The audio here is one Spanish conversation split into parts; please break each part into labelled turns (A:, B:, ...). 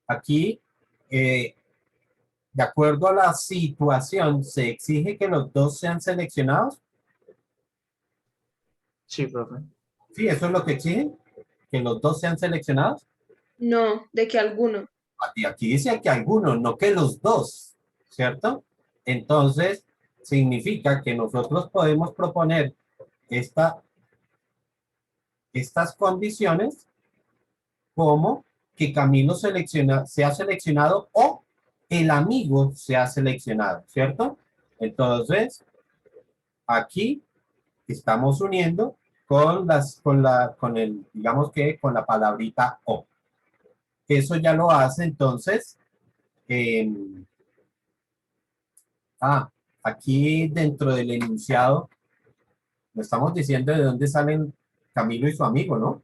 A: Aquí, de acuerdo a la situación, se exige que los dos sean seleccionados.
B: Sí, profe.
A: Sí, eso es lo que exigen, que los dos sean seleccionados.
C: No, de que alguno.
A: Y aquí dice que algunos, no que los dos, ¿cierto? Entonces, significa que nosotros podemos proponer esta, estas condiciones como que Camilo sea seleccionado o el amigo sea seleccionado, ¿cierto? Entonces, aquí estamos uniendo con el, digamos que con la palabrita o. Eso ya lo hace entonces. eh, Aquí dentro del enunciado, lo estamos diciendo de dónde salen Camilo y su amigo, ¿no?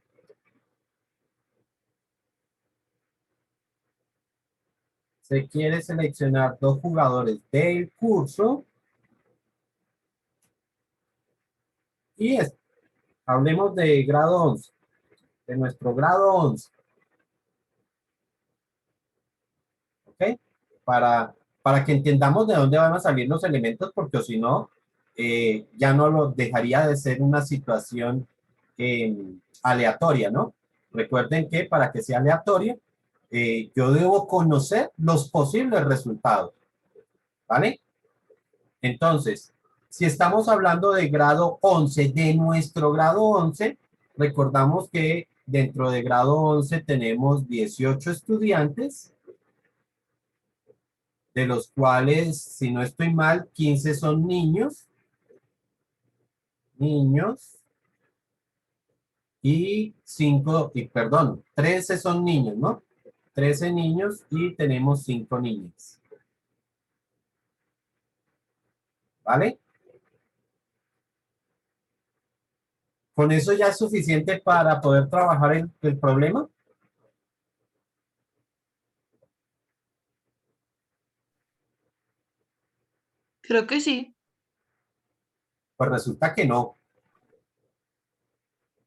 A: Se quiere seleccionar dos jugadores del curso y hablemos de grado 11, de nuestro grado 11, ¿ok? Para que entendamos de dónde van a salir los elementos, porque si no, ya no lo dejaría de ser una situación aleatoria, ¿no? Recuerden que para que sea aleatoria, yo debo conocer los posibles resultados, ¿vale? Entonces, si estamos hablando de grado 11, de nuestro grado 11, recordamos que dentro de grado 11 tenemos 18 estudiantes, de los cuales, si no estoy mal, 15 son niños, y 5, y perdón, 13 son niños, ¿no? 13 niños y tenemos 5 niñas. ¿Vale? ¿Con eso ya es suficiente para poder trabajar el problema?
C: Creo que sí.
A: Pues resulta que no,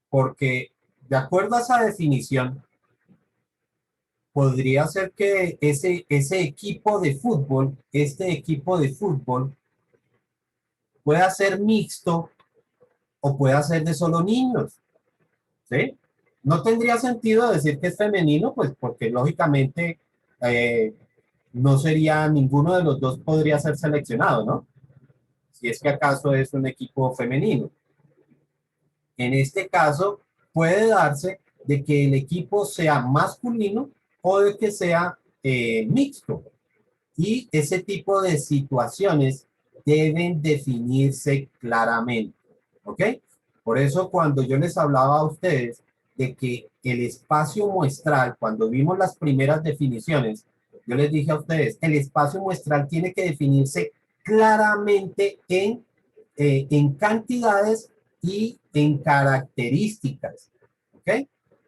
A: porque de acuerdo a esa definición, podría ser que ese equipo de fútbol, este equipo de fútbol, pueda ser mixto o pueda ser de solo niños, ¿sí? No tendría sentido decir que es femenino, pues porque lógicamente eh, no sería, ninguno de los dos podría ser seleccionado, ¿no? Si es que acaso es un equipo femenino. En este caso, puede darse de que el equipo sea masculino o de que sea mixto. Y ese tipo de situaciones deben definirse claramente. ¿Ok? Por eso cuando yo les hablaba a ustedes de que el espacio muestral, cuando vimos las primeras definiciones, yo les dije a ustedes, el espacio muestral tiene que definirse claramente en cantidades y en características. ¿Ok?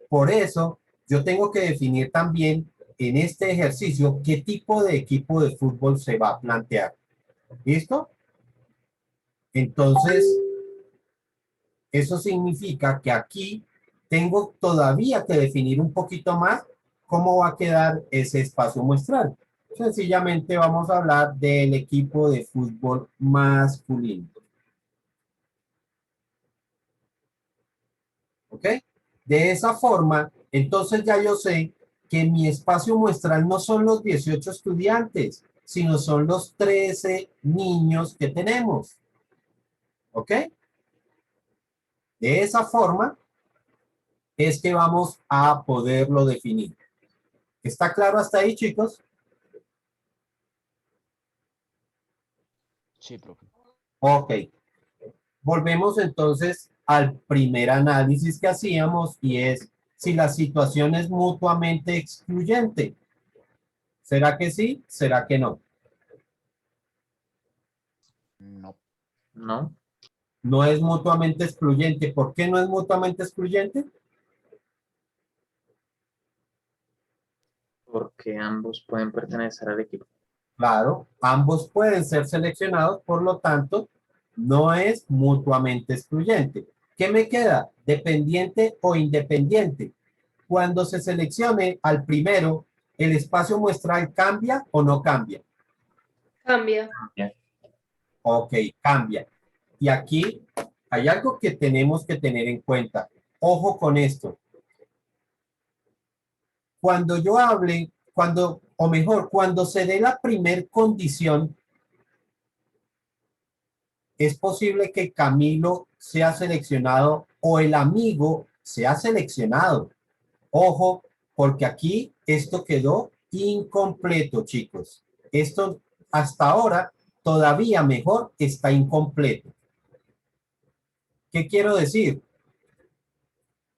A: Por eso yo tengo que definir también en este ejercicio qué tipo de equipo de fútbol se va a plantear. ¿Listo? Entonces, eso significa que aquí tengo todavía que definir un poquito más cómo va a quedar ese espacio muestral. Sencillamente vamos a hablar del equipo de fútbol masculino. ¿Ok? De esa forma, entonces ya yo sé que mi espacio muestral no son los 18 estudiantes, sino son los 13 niños que tenemos. ¿Ok? De esa forma es que vamos a poderlo definir. ¿Está claro hasta ahí, chicos?
D: Sí, profe.
A: Ok. Volvemos entonces al primer análisis que hacíamos y es si la situación es mutuamente excluyente. ¿Será que sí? ¿Será que no?
D: No.
B: No,
A: No es mutuamente excluyente. ¿Por qué no es mutuamente excluyente?
B: porque ambos pueden pertenecer al equipo.
A: Claro, ambos pueden ser seleccionados, por lo tanto, no es mutuamente excluyente. ¿Qué me queda? ¿Dependiente o independiente? Cuando se seleccione al primero, ¿El espacio muestral cambia o no cambia?
C: Cambia.
B: Bien.
A: Ok, cambia. Y aquí hay algo que tenemos que tener en cuenta. Ojo con esto. Cuando yo hable, o mejor, cuando se dé la primer condición, es posible que Camilo sea seleccionado o el amigo sea seleccionado. Ojo, porque aquí esto quedó incompleto, chicos. Esto hasta ahora todavía mejor está incompleto. ¿Qué quiero decir?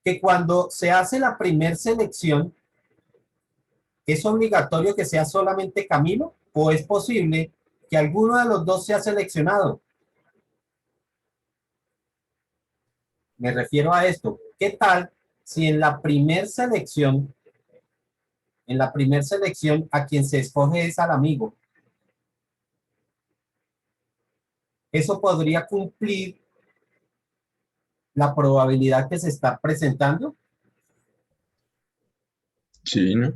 A: Que cuando se hace la primer selección, ¿es obligatorio que sea solamente Camilo o es posible que alguno de los dos sea seleccionado? Me refiero a esto. ¿Qué tal si en la primer selección a quien se escoge es al amigo? Eso podría cumplir la probabilidad que se está presentando.
D: Sí, ¿no?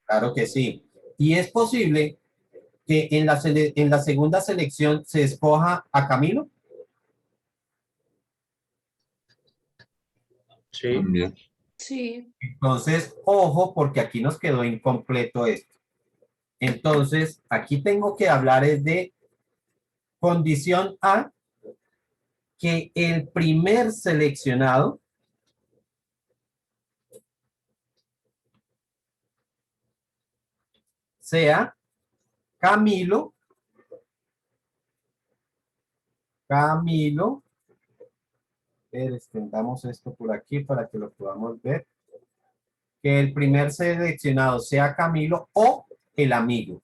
A: Claro que sí. Y es posible que en la segunda selección se escoja a Camilo.
B: Sí.
D: También.
C: Sí.
A: Entonces, ojo, porque aquí nos quedó incompleto esto. Entonces, aquí tengo que hablar es de condición A, que el primer seleccionado sea Camilo, Camilo, extendamos esto por aquí para que lo podamos ver, que el primer seleccionado sea Camilo o el amigo.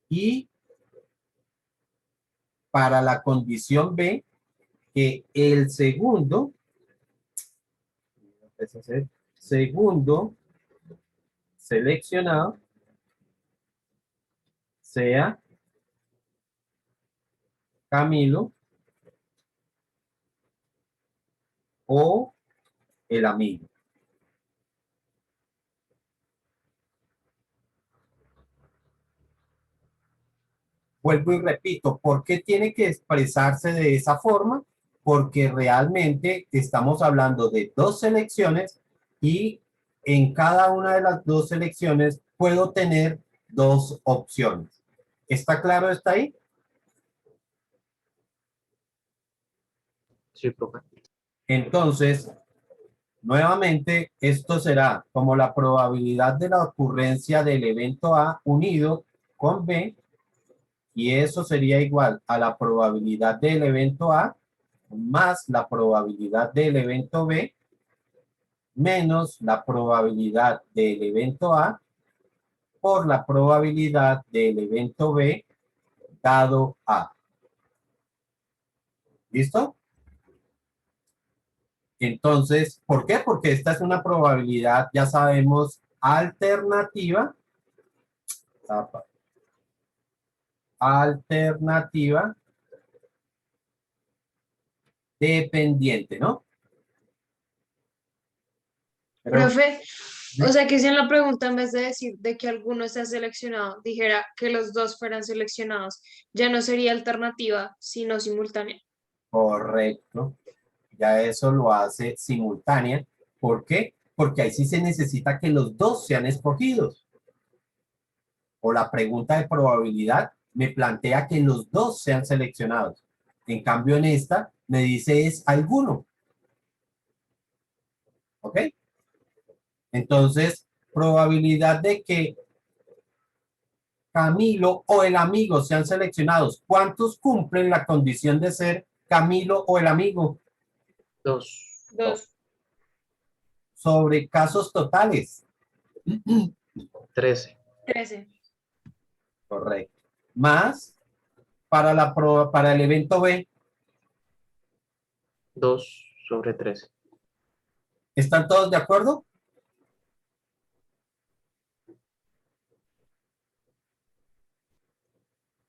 A: Y para la condición B, que el segundo seleccionado sea Camilo o el amigo. Vuelvo y repito, ¿por qué tiene que expresarse de esa forma? Porque realmente estamos hablando de dos selecciones y en cada una de las dos selecciones puedo tener dos opciones. ¿Está claro? ¿Está ahí?
B: Sí, profe.
A: Entonces, nuevamente, esto será como la probabilidad de la ocurrencia del evento A unido con B, y eso sería igual a la probabilidad del evento A más la probabilidad del evento B menos la probabilidad del evento A por la probabilidad del evento B dado A. ¿Listo? Entonces, ¿por qué? Porque esta es una probabilidad, ya sabemos, alternativa, alternativa dependiente, ¿no? Pero,
C: Profe, o sea que si en la pregunta en vez de decir de que alguno sea seleccionado, dijera que los dos fueran seleccionados, ya no sería alternativa, sino simultánea.
A: correcto, ya eso lo hace simultánea. ¿Por qué? Porque ahí sí se necesita que los dos sean escogidos. O la pregunta de probabilidad me plantea que los dos sean seleccionados. En cambio, en esta me dice es alguno. ¿Ok? Entonces, probabilidad de que Camilo o el amigo sean seleccionados. ¿Cuántos cumplen la condición de ser Camilo o el amigo?
B: Dos.
C: Dos.
A: Sobre casos totales.
B: 13.
C: 13.
A: Correcto. Más para el evento B.
B: 2/13.
A: ¿Están todos de acuerdo?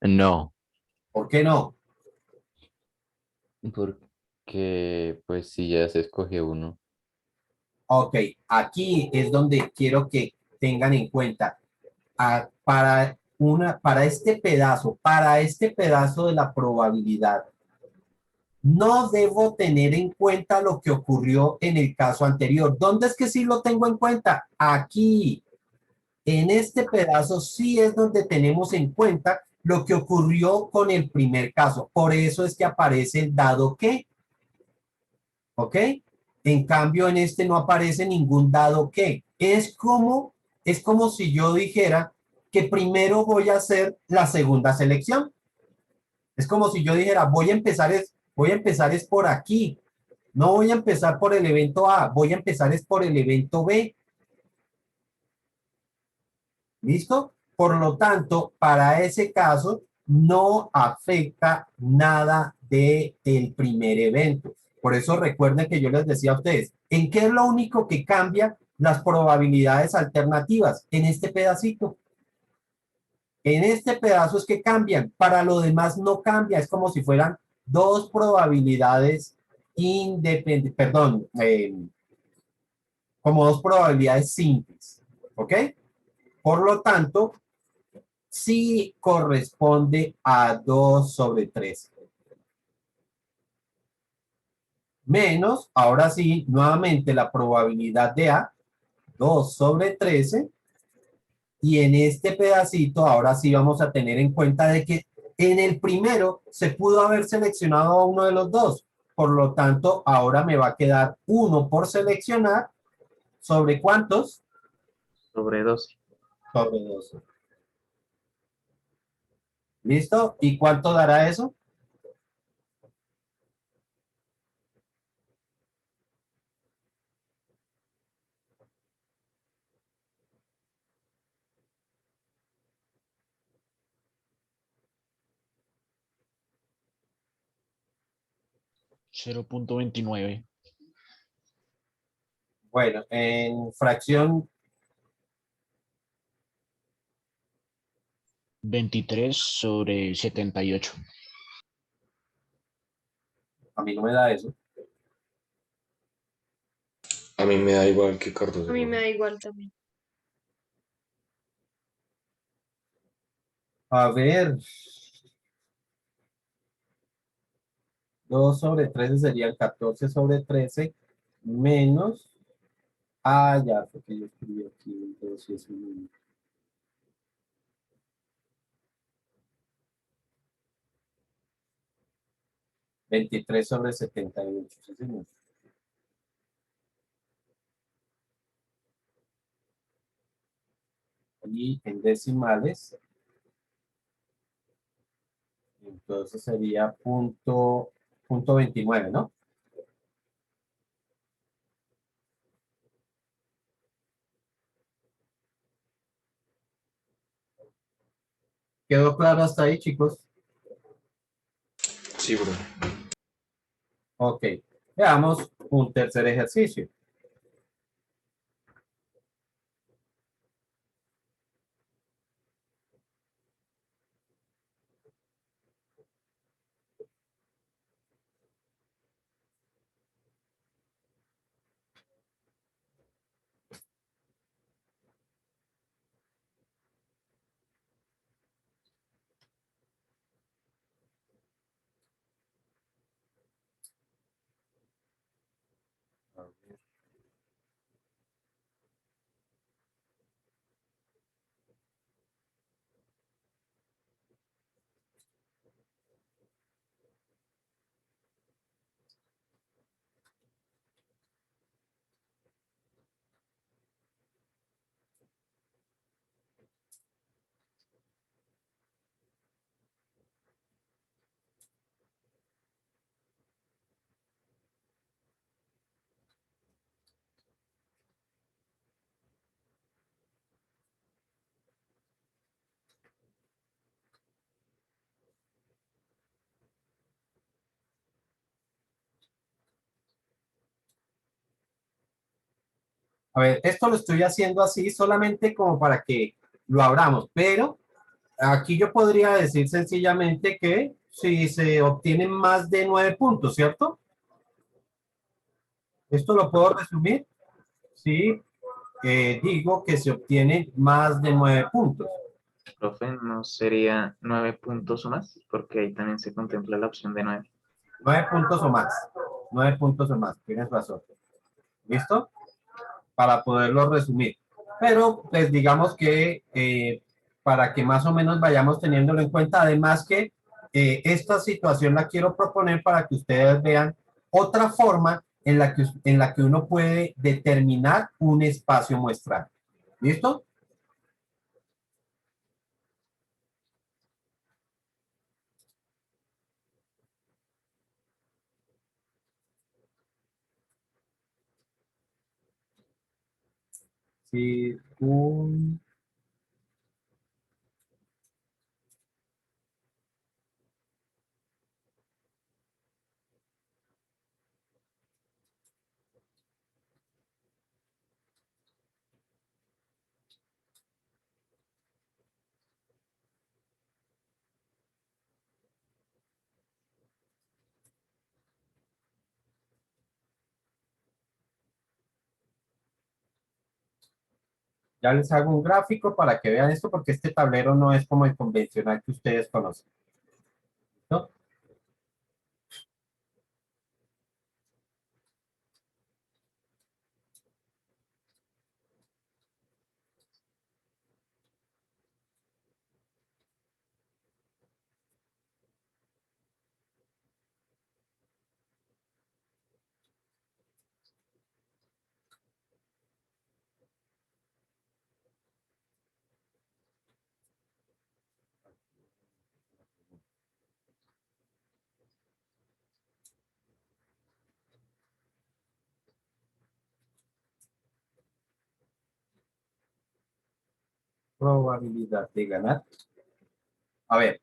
E: No,
A: ¿Por qué no?
E: por-
D: Que pues si ya se escogió uno.
A: Ok, aquí es donde quiero que tengan en cuenta. Para este pedazo de la probabilidad, no debo tener en cuenta lo que ocurrió en el caso anterior. ¿Dónde es que sí lo tengo en cuenta? Aquí, en este pedazo sí es donde tenemos en cuenta lo que ocurrió con el primer caso. Por eso es que aparece el dado que, ¿ok? En cambio, en este no aparece ningún dado que. Es como si yo dijera que primero voy a hacer la segunda selección. Es como si yo dijera, voy a empezar es por aquí. No voy a empezar por el evento A, voy a empezar es por el evento B. ¿Listo? Por lo tanto, para ese caso, no afecta nada del primer evento. Por eso recuerden que yo les decía a ustedes, ¿en qué es lo único que cambia las probabilidades alternativas? En este pedacito. En este pedazo es que cambian. Para lo demás no cambia. Es como si fueran dos probabilidades independientes, perdón, como dos probabilidades simples. ¿Ok? Por lo tanto, sí corresponde a 2 sobre 3. Menos, ahora sí, nuevamente la probabilidad de A, 2 sobre 13. Y en este pedacito, ahora sí vamos a tener en cuenta de que en el primero se pudo haber seleccionado a uno de los dos. Por lo tanto, ahora me va a quedar uno por seleccionar. ¿Sobre cuántos?
B: Sobre 12.
A: Sobre 12. ¿Listo? ¿Y cuánto dará eso?
E: 0.29.
A: Bueno, en fracción
E: 23/78.
A: a mí no me da eso.
F: A mí me da igual que Cardoso.
C: A mí me da igual también.
A: A ver, 2 sobre 13 serían 14 sobre 13 menos. Ah, ya, porque yo escribí aquí 2 y es un 1. 23 sobre 78. Sí, señor. Y en decimales, entonces sería punto 29, ¿no? ¿Quedó claro hasta ahí, chicos?
F: Sí, bro.
A: Ok. Veamos un tercer ejercicio. A ver, esto lo estoy haciendo así solamente como para que lo abramos, pero aquí yo podría decir sencillamente que si se obtienen más de 9 puntos, ¿cierto? Esto lo puedo resumir si digo que se obtienen más de 9 puntos.
B: Profe, ¿no sería 9 puntos o más? Porque ahí también se contempla la opción de 9.
A: 9 puntos o más. 9 puntos o más. Tienes razón. ¿Listo? Para poderlo resumir. Pero, pues digamos que para que más o menos vayamos teniéndolo en cuenta, además que esta situación la quiero proponer para que ustedes vean otra forma en la que uno puede determinar un espacio muestral. ¿Listo? Sí, ya les hago un gráfico para que vean esto, porque este tablero no es como el convencional que ustedes conocen. ¿No? Probabilidad de ganar. A ver,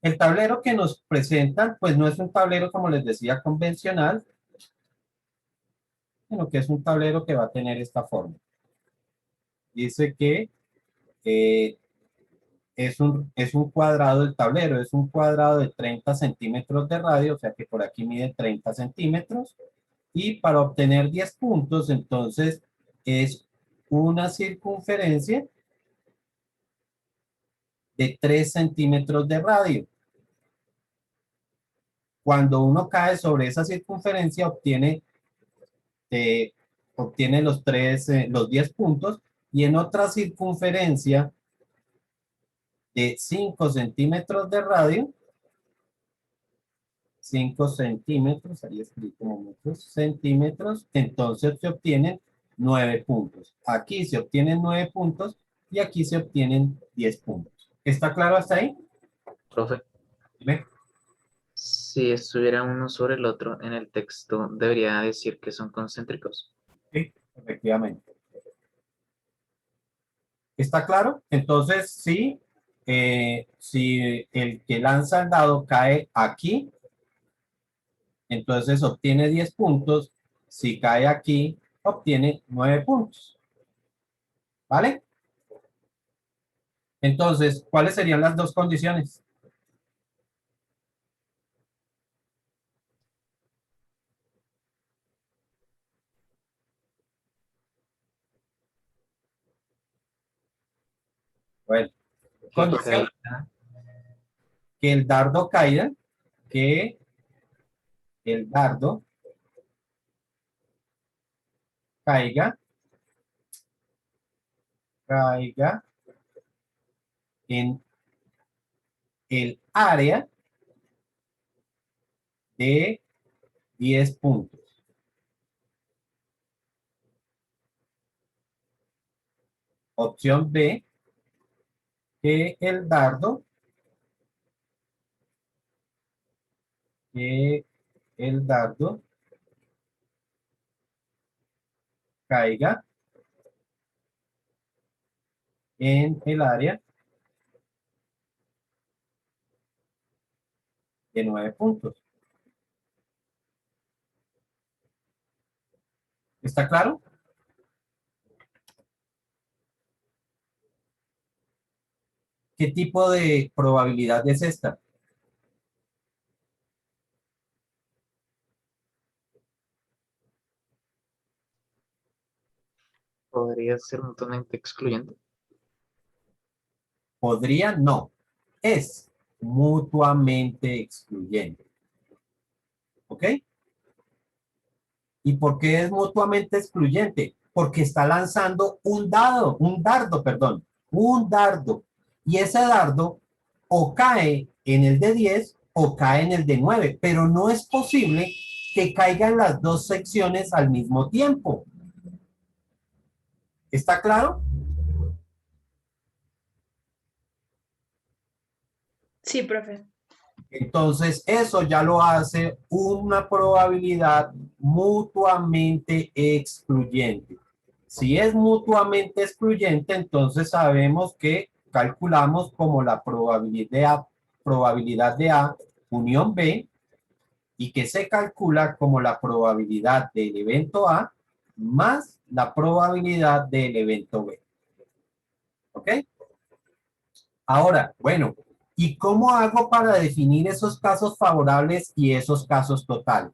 A: el tablero que nos presentan, pues no es un tablero, como les decía, convencional, sino que es un tablero que va a tener esta forma. Dice que eh, es un cuadrado del tablero, es un cuadrado de 30 centímetros de radio, o sea que por aquí mide 30 centímetros, y para obtener 10 puntos, entonces es una circunferencia de 3 centímetros de radio. Cuando uno cae sobre esa circunferencia, eh, obtiene los 10 puntos, y en otra circunferencia de 5 centímetros de radio, 5 centímetros, ahí escrito como metros, centímetros, entonces se obtienen 9 puntos. Aquí se obtienen 9 puntos y aquí se obtienen 10 puntos. ¿Está claro hasta ahí?
B: Profe,
A: Dime.
B: si estuviera uno sobre el otro en el texto, debería decir que son concéntricos.
A: Sí, efectivamente. ¿Está claro? Entonces, sí, si el que lanza el dado cae aquí, entonces obtiene 10 puntos. Si cae aquí, obtiene 9 puntos. ¿Vale? Entonces, ¿cuáles serían las dos condiciones? Bueno,
B: Que
A: condición
B: caiga,
A: que el dardo caiga, que el dardo caiga, caiga en el área de 10 puntos. Opción B, que el dardo, que el dardo caiga en el área de 9 puntos. ¿Está claro? ¿Qué tipo de probabilidad es esta?
B: podría ser mutuamente excluyente.
A: Podría, no. Es mutuamente excluyente. ¿Ok? ¿Y por qué es mutuamente excluyente? Porque está lanzando un dardo, perdón, un dardo. Y ese dardo o cae en el de 10 o cae en el de 9, pero no es posible que caigan las dos secciones al mismo tiempo. ¿Está claro?
C: Sí, profe.
A: Entonces, eso ya lo hace una probabilidad mutuamente excluyente. Si es mutuamente excluyente, entonces sabemos que calculamos como la probabilidad de A unión B y que se calcula como la probabilidad del evento A más la probabilidad del evento B. ¿Ok? Ahora, bueno, ¿y cómo hago para definir esos casos favorables y esos casos totales?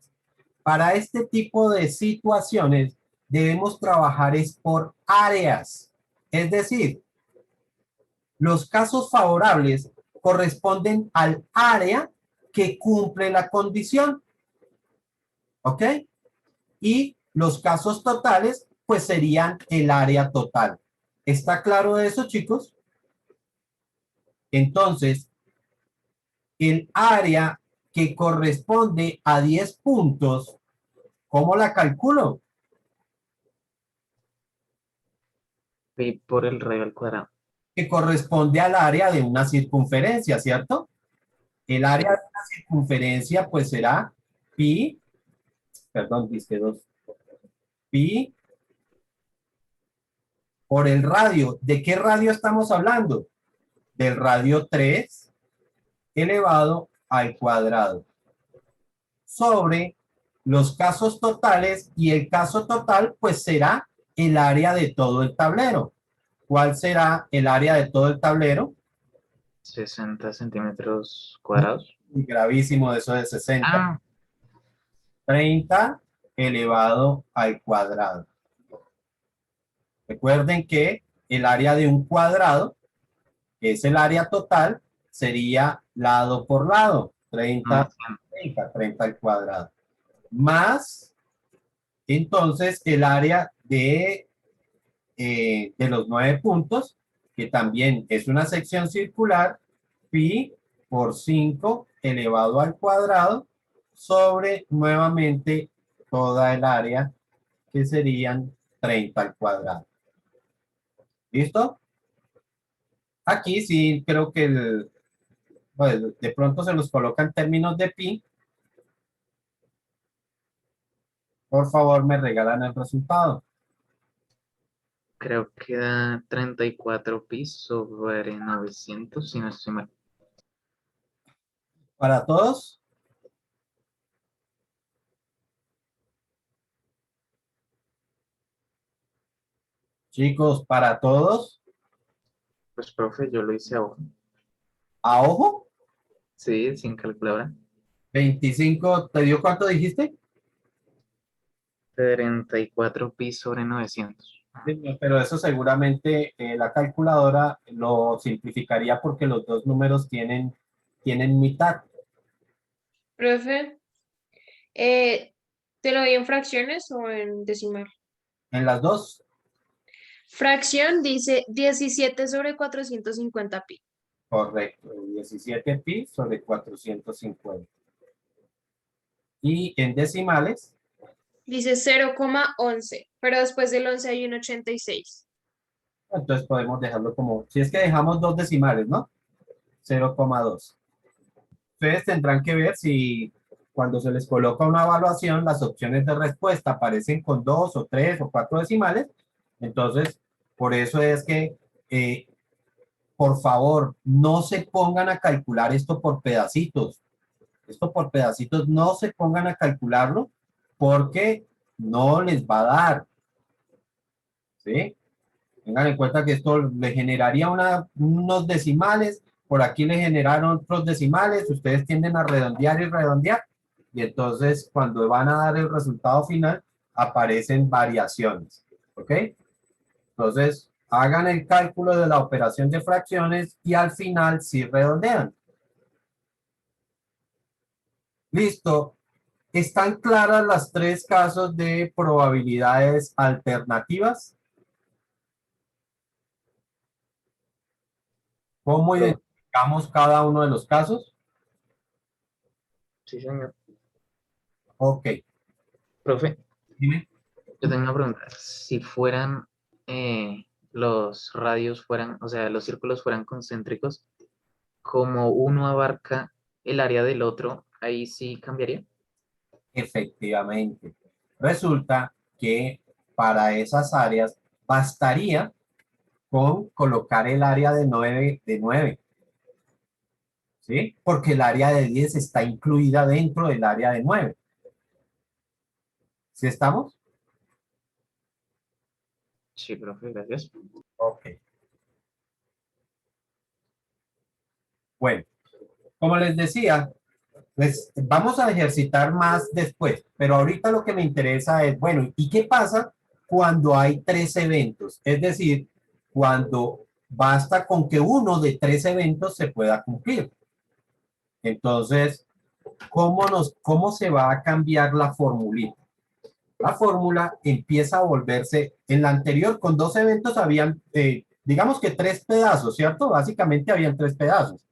A: Para este tipo de situaciones debemos trabajar es por áreas. Es decir, los casos favorables corresponden al área que cumple la condición. ¿Ok? Y los casos totales, pues serían el área total. ¿Está claro eso, chicos? Entonces, el área que corresponde a 10 puntos, ¿cómo la calculo?
B: Pi por el radio al cuadrado.
A: Que corresponde al área de una circunferencia, ¿cierto? El
B: Sí.
A: área de una circunferencia, pues será pi, perdón, dice 2, pi por el radio. ¿De qué radio estamos hablando? Del radio 3 elevado al cuadrado. Sobre los casos totales, y el caso total pues será el área de todo el tablero. ¿Cuál será el área de todo el tablero?
B: 60 centímetros cuadrados.
A: Gravísimo eso de 60.
B: Ah,
A: 30 elevado al cuadrado. Recuerden que el área de un cuadrado, que es el área total, sería lado por lado. 30 al cuadrado. Más, entonces, el área de los 9 puntos, que también es una sección circular, pi por 5 elevado al cuadrado, sobre nuevamente toda el área, que serían 30 al cuadrado. ¿Listo? Aquí sí creo que pues, de pronto se los coloca en términos de pi. Por favor, me regalan el resultado.
B: creo que da 34 pi sobre 900, si no estoy mal.
A: Para todos. Chicos, para todos.
B: Pues, profe, yo lo hice a ojo.
A: A ojo.
B: Sí, sin calculadora.
A: 25, ¿te dio cuánto dijiste?
B: 34 pi sobre 900.
A: Pero eso seguramente la calculadora lo simplificaría porque los dos números tienen mitad.
C: Profe, ¿te lo doy en fracciones o en decimal?
A: En las dos,
C: Fracción dice 17 sobre 450 pi.
A: correcto. 17 pi sobre 450. Y en decimales,
C: Dice 0,11, pero después del 11 hay un 86.
A: entonces podemos dejarlo como, si es que dejamos dos decimales, ¿no? 0,2. Ustedes tendrán que ver si cuando se les coloca una evaluación, las opciones de respuesta aparecen con 2 o 3 o 4 decimales. Entonces, por eso es que, por favor, no se pongan a calcular esto por pedacitos. Esto por pedacitos no se pongan a calcularlo porque no les va a dar. ¿Sí? Tengan en cuenta que esto le generaría unos decimales, por aquí le generaron otros decimales, ustedes tienden a redondear y redondear, y entonces cuando van a dar el resultado final, aparecen variaciones. ¿Ok? Entonces, hagan el cálculo de la operación de fracciones y al final sí redondean. Listo. ¿Están claras las tres casos de probabilidades alternativas? ¿Cómo
B: Pro-
A: identificamos cada uno de los casos?
B: Sí, señor.
A: Ok,
B: Profe,
A: dime.
B: yo tengo una pregunta. Si fueran los radios fueran, o sea, los círculos fueran concéntricos, como uno abarca el área del otro, ahí sí cambiaría.
A: Efectivamente. Resulta que para esas áreas bastaría con colocar el área de 9, ¿sí? Porque el área de 10 está incluida dentro del área de 9. ¿Sí estamos?
B: Sí, profe, gracias.
A: Ok. Bueno, como les decía, pues vamos a ejercitar más después, pero ahorita lo que me interesa es, bueno, ¿y qué pasa cuando hay tres eventos? Es decir, cuando basta con que uno de tres eventos se pueda cumplir. Entonces, ¿cómo se va a cambiar la formulita? La fórmula empieza a volverse, en la anterior con dos eventos habían, digamos que tres pedazos, ¿cierto? Básicamente habían tres pedazos,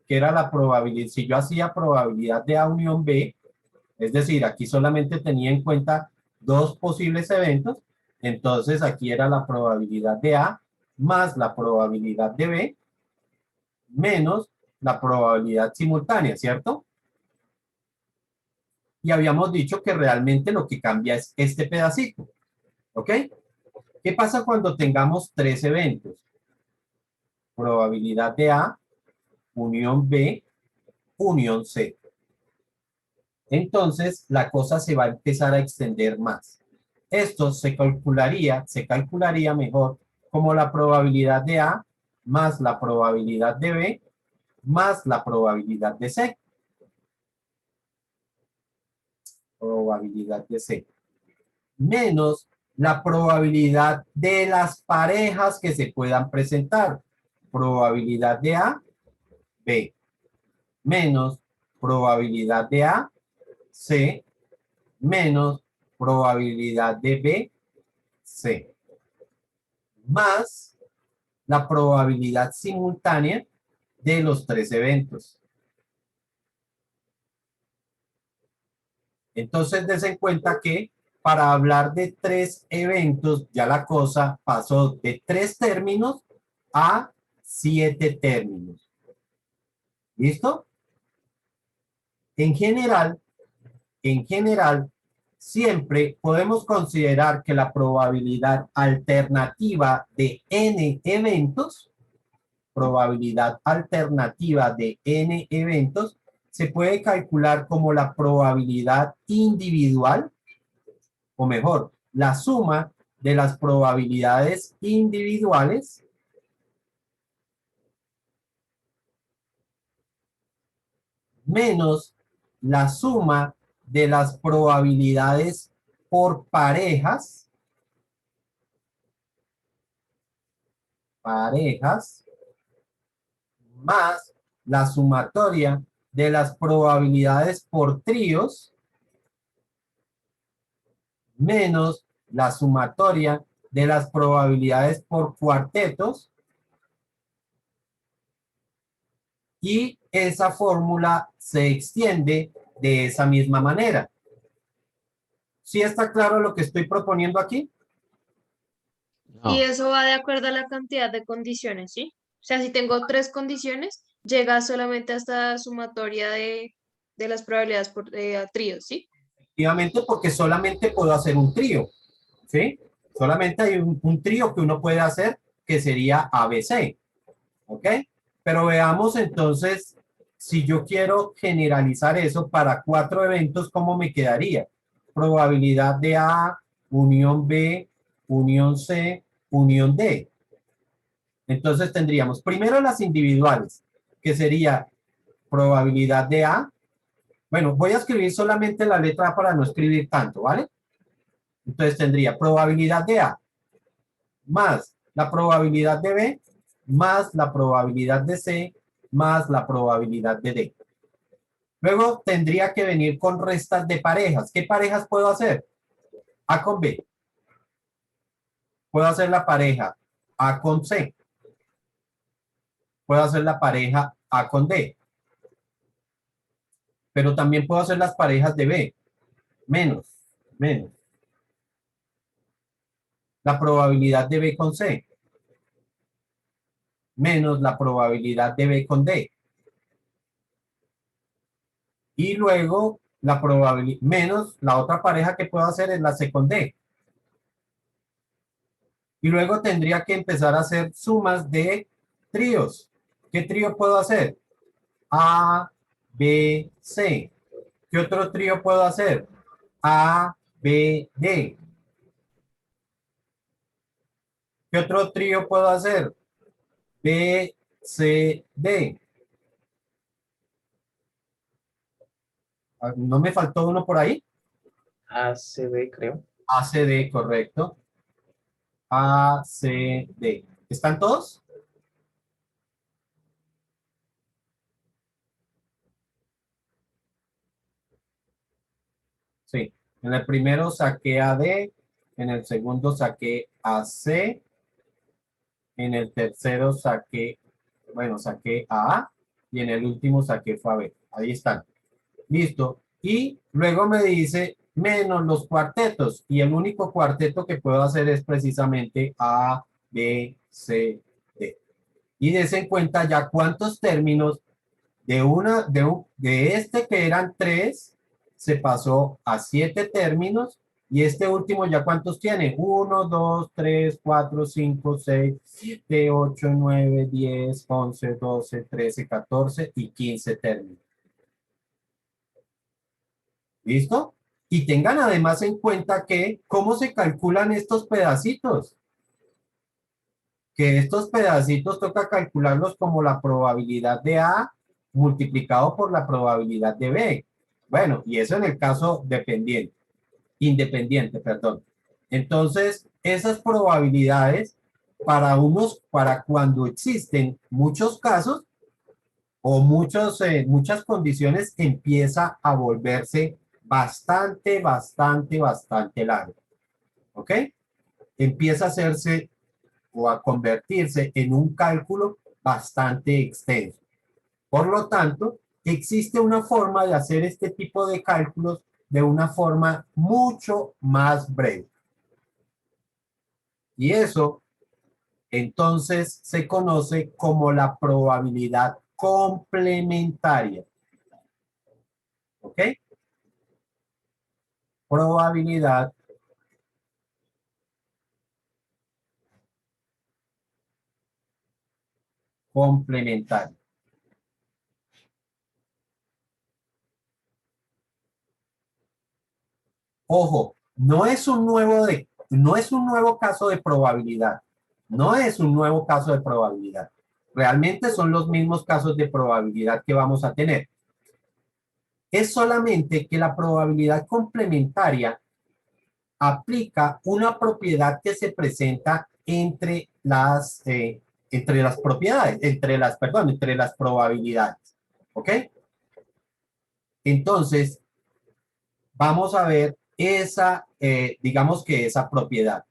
A: que era la probabilidad, si yo hacía probabilidad de A unión B, es decir, aquí solamente tenía en cuenta dos posibles eventos, entonces aquí era la probabilidad de A más la probabilidad de B menos la probabilidad simultánea, ¿cierto? Y habíamos dicho que realmente lo que cambia es este pedacito, ¿ok? ¿Qué pasa cuando tengamos tres eventos? Probabilidad de A, unión B, unión C. Entonces, la cosa se va a empezar a extender más. Esto se calcularía mejor como la probabilidad de A más la probabilidad de B más la probabilidad de C. Probabilidad de C. Menos la probabilidad de las parejas que se puedan presentar. Probabilidad de A, B, menos probabilidad de A, C, menos probabilidad de B, C, más la probabilidad simultánea de los tres eventos. Entonces, des en cuenta que para hablar de tres eventos, ya la cosa pasó de 3 términos a 7 términos. ¿Listo? En general, siempre podemos considerar que la probabilidad alternativa de n eventos, se puede calcular como la probabilidad individual, o mejor, la suma de las probabilidades individuales menos la suma de las probabilidades por parejas, más la sumatoria de las probabilidades por tríos, menos la sumatoria de las probabilidades por cuartetos, y esa fórmula se extiende de esa misma manera. ¿Sí está claro lo que estoy proponiendo aquí?
C: Y
D: No,
C: eso va de acuerdo a la cantidad de condiciones, ¿sí? O sea, si tengo tres condiciones, llega solamente hasta sumatoria de las probabilidades por tríos, ¿sí?
A: Efectivamente, porque solamente puedo hacer un trío, ¿sí? Solamente hay un trío que uno puede hacer que sería ABC, ¿ok? Pero veamos entonces, si yo quiero generalizar eso para 4 eventos, ¿cómo me quedaría? Probabilidad de A, unión B, unión C, unión D. Entonces tendríamos primero las individuales, que sería probabilidad de A. Bueno, voy a escribir solamente la letra A para no escribir tanto, ¿vale? Entonces tendría probabilidad de A más La probabilidad de B más la probabilidad de C más la probabilidad de D. Luego tendría que venir con restas de parejas. ¿Qué parejas puedo hacer? A con B. Puedo hacer la pareja A con C. Puedo hacer la pareja A con D. Pero también puedo hacer las parejas de B. Menos. La probabilidad de B con C. Menos la probabilidad de B con D. Y luego la probabilidad, menos la otra pareja que puedo hacer es la C con D. Y luego tendría que empezar a hacer sumas de tríos. ¿Qué trío puedo hacer? A, B, C. ¿Qué otro trío puedo hacer? A, B, D. ¿Qué otro trío puedo hacer? B, C, D. ¿No me faltó uno por ahí?
B: ACB, creo.
A: A, C, D, correcto. A, C, D. ¿Están todos? Sí. En el primero saqué a D, en el segundo saqué a C, en el tercero saqué A y en el último saqué fue a B. Ahí están. Listo. Y luego me dice menos los cuartetos y el único cuarteto que puedo hacer es precisamente A, B, C, D. Y des en cuenta ya cuántos términos de este que eran 3 se pasó a 7 términos y este último ya cuántos tiene 1, 2, 3, 4, 5, 6, 7, 8, 9, 10, 11, 12, 13, 14 y 15 términos. ¿Listo? Y tengan además en cuenta que cómo se calculan estos pedacitos. Que estos pedacitos toca calcularlos como la probabilidad de A multiplicado por la probabilidad de B. Bueno, y eso en el caso independiente, perdón. Entonces, esas probabilidades para cuando existen muchos casos o muchas condiciones, empieza a volverse bastante largo. ¿Ok? Empieza a hacerse o a convertirse en un cálculo bastante extenso. Por lo tanto, existe una forma de hacer este tipo de cálculos de una forma mucho más breve. Y eso, entonces, se conoce como la probabilidad complementaria. ¿Ok? Probabilidad complementaria. Ojo, no es un nuevo caso de probabilidad. No es un nuevo caso de probabilidad. Realmente son los mismos casos de probabilidad que vamos a tener. Es solamente que la probabilidad complementaria aplica una propiedad que se presenta entre las propiedades, entre las probabilidades. ¿Ok? Entonces, vamos a ver digamos que esa propiedad.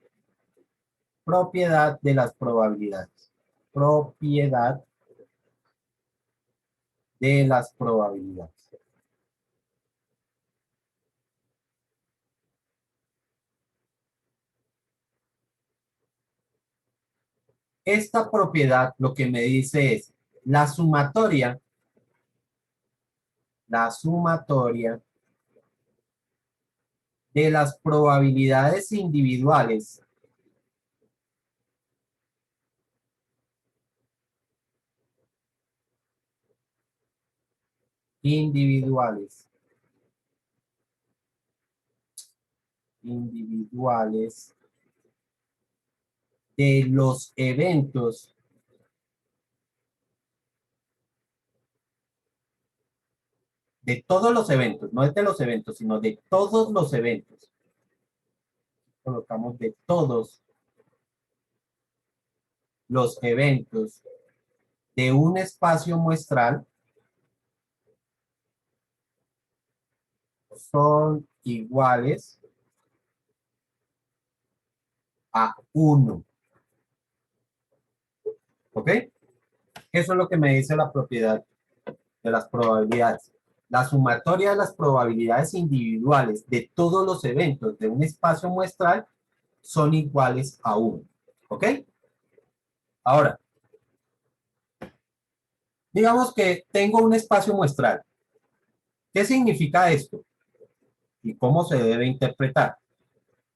A: Propiedad de las probabilidades. Propiedad de las probabilidades. Esta propiedad lo que me dice es la sumatoria de las probabilidades individuales de los eventos de todos los eventos, no es de los eventos, sino de todos los eventos. Colocamos de todos los eventos de un espacio muestral son iguales a 1. ¿Ok? Eso es lo que me dice la propiedad de las probabilidades. La sumatoria de las probabilidades individuales de todos los eventos de un espacio muestral son iguales a 1. ¿Ok? Ahora, digamos que tengo un espacio muestral. ¿Qué significa esto? ¿Y cómo se debe interpretar?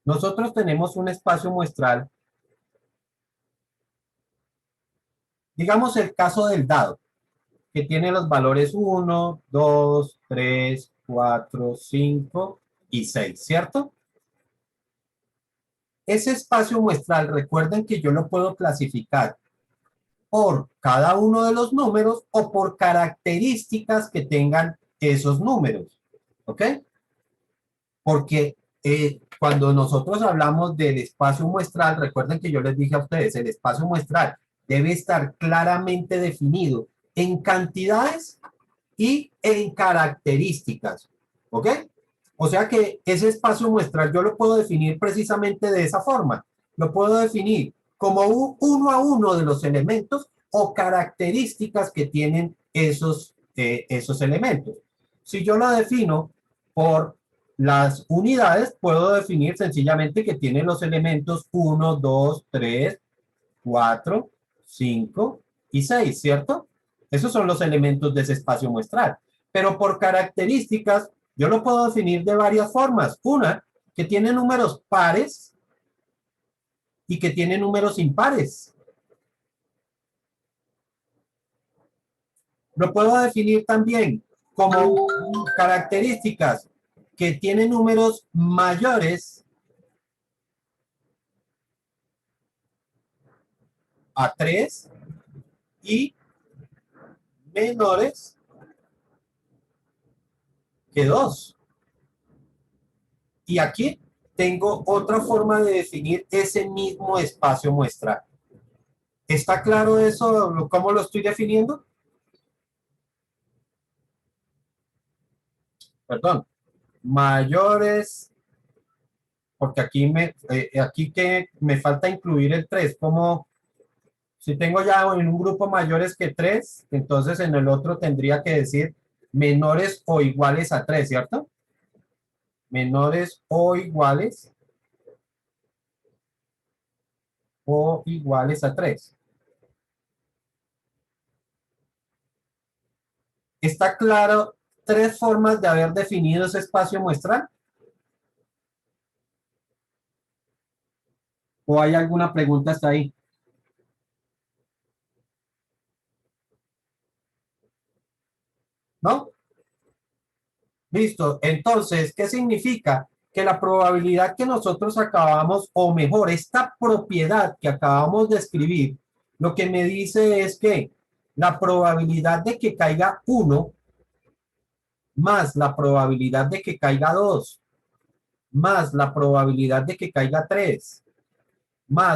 A: Nosotros tenemos un espacio muestral, digamos el caso del dado, que tiene los valores 1, 2, 3, 4, 5 y 6, ¿cierto? Ese espacio muestral, recuerden que yo lo puedo clasificar por cada uno de los números o por características que tengan esos números, ¿ok? Porque cuando nosotros hablamos del espacio muestral, recuerden que yo les dije a ustedes, el espacio muestral debe estar claramente definido en cantidades y en características, ¿ok? O sea que ese espacio muestral yo lo puedo definir precisamente de esa forma. Lo puedo definir como uno a uno de los elementos o características que tienen esos elementos. Si yo lo defino por las unidades, puedo definir sencillamente que tiene los elementos 1, 2, 3, 4, 5 y 6, ¿cierto? Esos son los elementos de ese espacio muestral. Pero por características, yo lo puedo definir de varias formas. Una, que tiene números pares y que tiene números impares. Lo puedo definir también como características que tiene números mayores a 3 y menores que 2. Y aquí tengo otra forma de definir ese mismo espacio muestral. ¿Está claro eso, cómo lo estoy definiendo? Perdón, mayores, porque aquí que me falta incluir el 3, como si tengo ya en un grupo mayores que 3, entonces en el otro tendría que decir menores o iguales a 3, ¿cierto? Menores o iguales a 3. ¿Está claro 3 formas de haber definido ese espacio muestral? ¿O hay alguna pregunta hasta ahí? ¿No? Listo. Entonces, ¿qué significa? Que la probabilidad que nosotros acabamos, o mejor, esta propiedad que acabamos de escribir, lo que me dice es que la probabilidad de que caiga 1 más la probabilidad de que caiga 2 más la probabilidad de que caiga 3 más